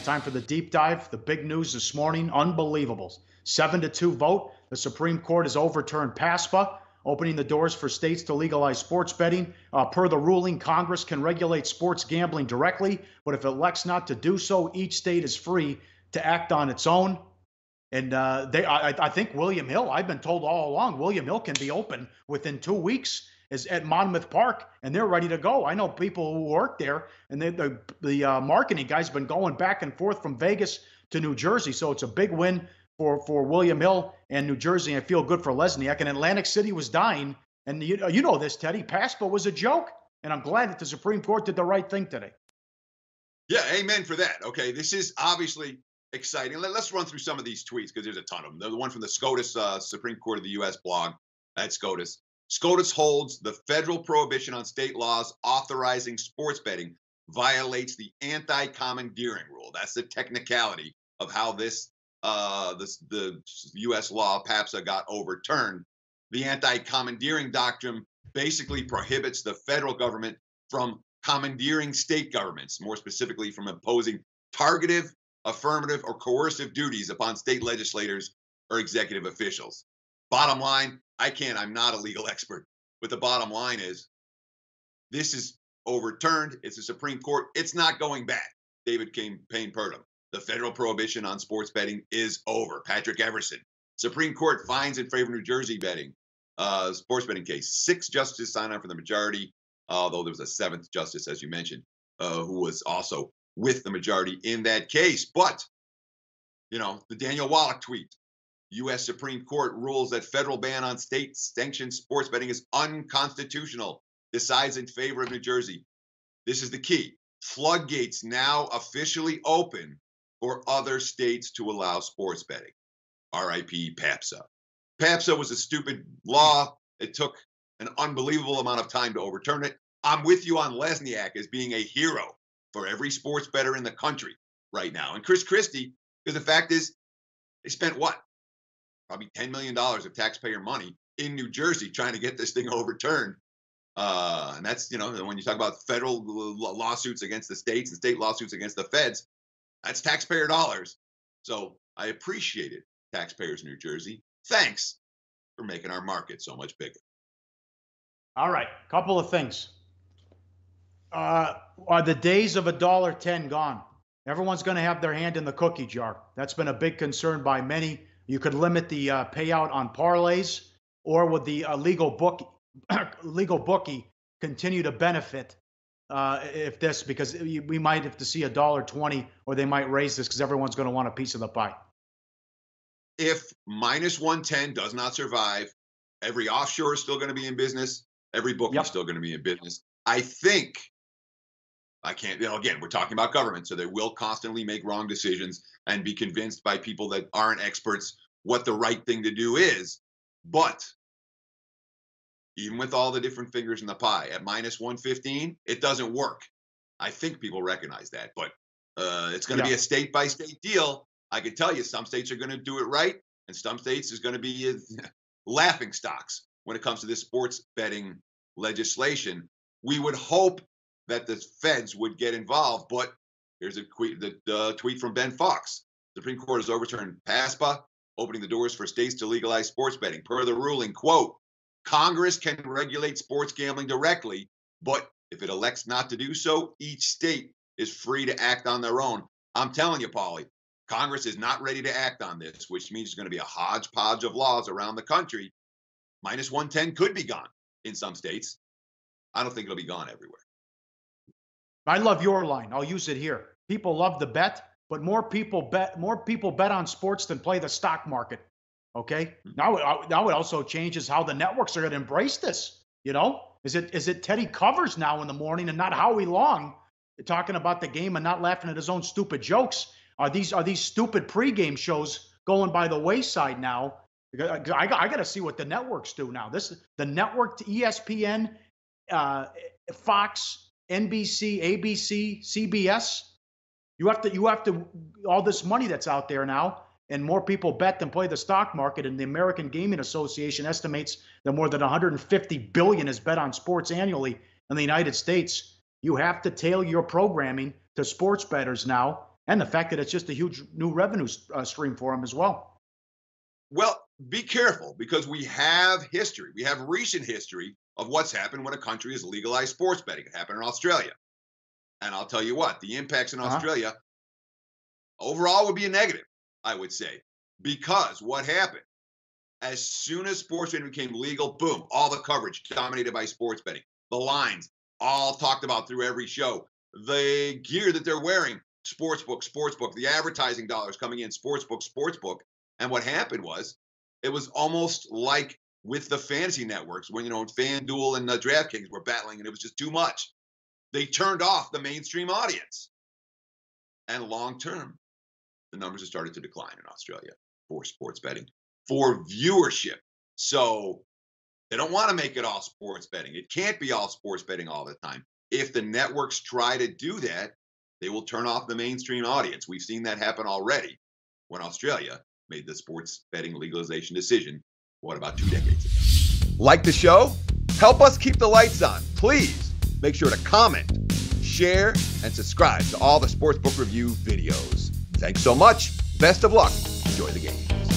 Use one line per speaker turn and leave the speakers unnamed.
time for the deep dive. The big news this morning, unbelievable. 7-2 vote. The Supreme Court has overturned PASPA, opening the doors for states to legalize sports betting. Per the ruling, Congress can regulate sports gambling directly, but if it elects not to do so, each state is free to act on its own. And I think William Hill, I've been told all along, William Hill can be open within 2 weeks is at Monmouth Park, and they're ready to go. I know people who work there, and the marketing guy's been going back and forth from Vegas to New Jersey. So it's a big win for William Hill and New Jersey. I feel good for Lesniak. And Atlantic City was dying. And you know this, Teddy. PASPA was a joke. And I'm glad that the Supreme Court did the right thing today.
Yeah, amen for that. Okay, this is obviously exciting. Let's run through some of these tweets because there's a ton of them. The one from the SCOTUS Supreme Court of the U.S. blog at SCOTUS. SCOTUS holds the federal prohibition on state laws authorizing sports betting violates the anti-commandeering rule. That's the technicality of how the U.S. law PASPA got overturned. The anti-commandeering doctrine basically prohibits the federal government from commandeering state governments, more specifically from imposing targeted, affirmative, or coercive duties upon state legislators or executive officials. Bottom line, I'm not a legal expert, but the bottom line is this is overturned. It's the Supreme Court. It's not going back. David Payne Purdom. The federal prohibition on sports betting is over. Patrick Everson. Supreme Court finds in favor of New Jersey betting, sports betting case. 6 justices signed on for the majority, although there was a 7th justice, as you mentioned, who was also with the majority in that case. But, the Daniel Wallach tweet. U.S. Supreme Court rules that federal ban on state-sanctioned sports betting is unconstitutional. Decides in favor of New Jersey. This is the key. Floodgates now officially open for other states to allow sports betting. R.I.P. PASPA. PASPA was a stupid law. It took an unbelievable amount of time to overturn it. I'm with you on Lesniak as being a hero for every sports bettor in the country right now. And Chris Christie, because the fact is, they spent what? Probably $10 million of taxpayer money in New Jersey trying to get this thing overturned. And that's, when you talk about federal lawsuits against the states and state lawsuits against the feds, that's taxpayer dollars. So I appreciate it, taxpayers in New Jersey. Thanks for making our market so much bigger.
All right, couple of things. Are the days of $1.10 gone? Everyone's going to have their hand in the cookie jar. That's been a big concern by many. You could limit the payout on parlays, or would the legal bookie continue to benefit because we might have to see $1.20, or they might raise this because everyone's going to want a piece of the pie.
If -110 does not survive, every offshore is still going to be in business. Every bookie is still going to be in business. I can't, again, we're talking about government, so they will constantly make wrong decisions and be convinced by people that aren't experts what the right thing to do is. But even with all the different fingers in the pie, at -115, it doesn't work. I think people recognize that, but it's going to be a state-by-state deal. I can tell you some states are going to do it right, and some states is going to be laughing stocks when it comes to this sports betting legislation. We would hope that the feds would get involved, but here's a tweet from Ben Fox. The Supreme Court has overturned PASPA, opening the doors for states to legalize sports betting. Per the ruling, quote, Congress can regulate sports gambling directly, but if it elects not to do so, each state is free to act on their own. I'm telling you, Pauly, Congress is not ready to act on this, which means there's going to be a hodgepodge of laws around the country. -110 could be gone in some states. I don't think it'll be gone everywhere.
I love your line. I'll use it here. People love the bet, but more people bet on sports than play the stock market. Okay. Now it also changes how the networks are going to embrace this. Is it Teddy Covers now in the morning and not Howie Long talking about the game and not laughing at his own stupid jokes? Are these stupid pregame shows going by the wayside now? I got to see what the networks do now. The network to ESPN, Fox, NBC, ABC, CBS. You have to all this money that's out there now, and more people bet than play the stock market. And the American Gaming Association estimates that more than $150 billion is bet on sports annually in the United States. You have to tailor your programming to sports bettors now. And the fact that it's just a huge new revenue stream for them as well.
Well, be careful, because we have history. We have recent history of what's happened when a country has legalized sports betting. It happened in Australia. And I'll tell you what, the impacts in Australia overall would be a negative, I would say, because what happened? As soon as sports betting became legal, boom, all the coverage dominated by sports betting. The lines, all talked about through every show. The gear that they're wearing, sportsbook, the advertising dollars coming in, sportsbook. And what happened was, it was almost like with the fantasy networks when, FanDuel and the DraftKings were battling and it was just too much. They turned off the mainstream audience. And long term, the numbers have started to decline in Australia for sports betting, for viewership. So they don't want to make it all sports betting. It can't be all sports betting all the time. If the networks try to do that, they will turn off the mainstream audience. We've seen that happen already when Australia made the sports betting legalization decision, about 2 decades ago. Like the show? Help us keep the lights on. Please make sure to comment, share, and subscribe to all the Sportsbook Review videos. Thanks so much. Best of luck. Enjoy the games.